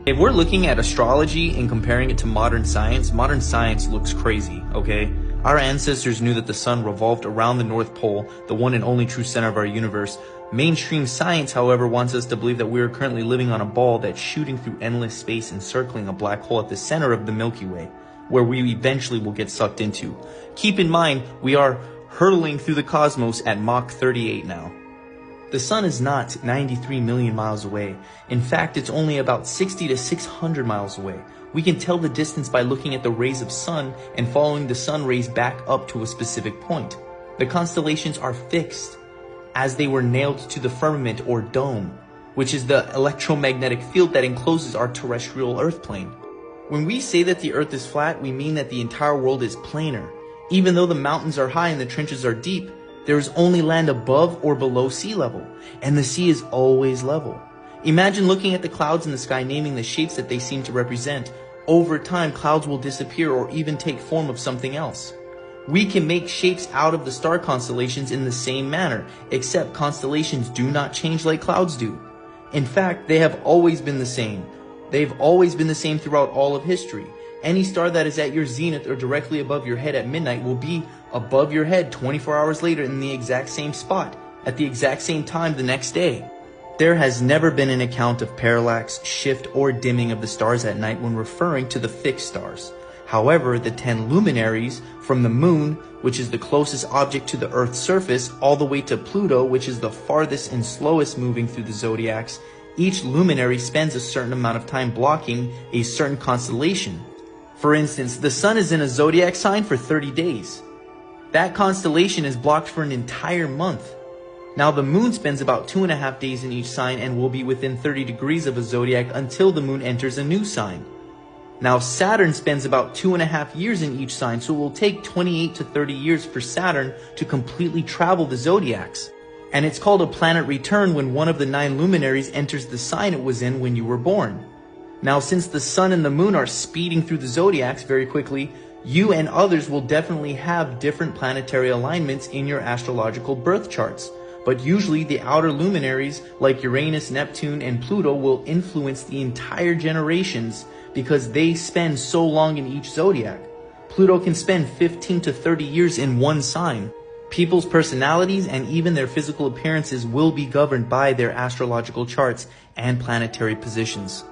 If we're looking at astrology and comparing it to modern science looks crazy, okay? Our ancestors knew that the sun revolved around the North Pole, the one and only true center of our universe. Mainstream science, however, wants us to believe that we are currently living on a ball that's shooting through endless space, encircling a black hole at the center of the Milky Way, where we eventually will get sucked into. Keep in mind, we are hurtling through the cosmos at Mach 38 now. The sun is not 93 million miles away. In fact, it's only about 60 to 600 miles away. We can tell the distance by looking at the rays of sun and following the sun rays back up to a specific point. The constellations are fixed, as they were nailed to the firmament or dome, which is the electromagnetic field that encloses our terrestrial Earth plane. When we say that the Earth is flat, we mean that the entire world is planar. Even though the mountains are high and the trenches are deep, there is only land above or below sea level, and the sea is always level. Imagine looking at the clouds in the sky, naming the shapes that they seem to represent. Over time, clouds will disappear or even take form of something else. We can make shapes out of the star constellations in the same manner, except constellations do not change like clouds do. In fact, they have always been the same. They've always been the same throughout all of history. Any star that is at your zenith or directly above your head at midnight will be above your head 24 hours later in the exact same spot, at the exact same time the next day. There has never been an account of parallax, shift, or dimming of the stars at night when referring to the fixed stars. However, the 10 luminaries, from the moon, which is the closest object to the Earth's surface, all the way to Pluto, which is the farthest and slowest moving through the zodiacs, each luminary spends a certain amount of time blocking a certain constellation. For instance, the sun is in a zodiac sign for 30 days. That constellation is blocked for an entire month. Now the moon spends about 2.5 days in each sign and will be within 30 degrees of a zodiac until the moon enters a new sign. Now Saturn spends about 2.5 years in each sign, so it will take 28 to 30 years for Saturn to completely travel the zodiacs. And it's called a planet return when one of the 9 luminaries enters the sign it was in when you were born. Now, since the sun and the moon are speeding through the zodiacs very quickly, you and others will definitely have different planetary alignments in your astrological birth charts. But usually the outer luminaries like Uranus, Neptune, and Pluto will influence the entire generations because they spend so long in each zodiac. Pluto can spend 15 to 30 years in one sign. People's personalities and even their physical appearances will be governed by their astrological charts and planetary positions.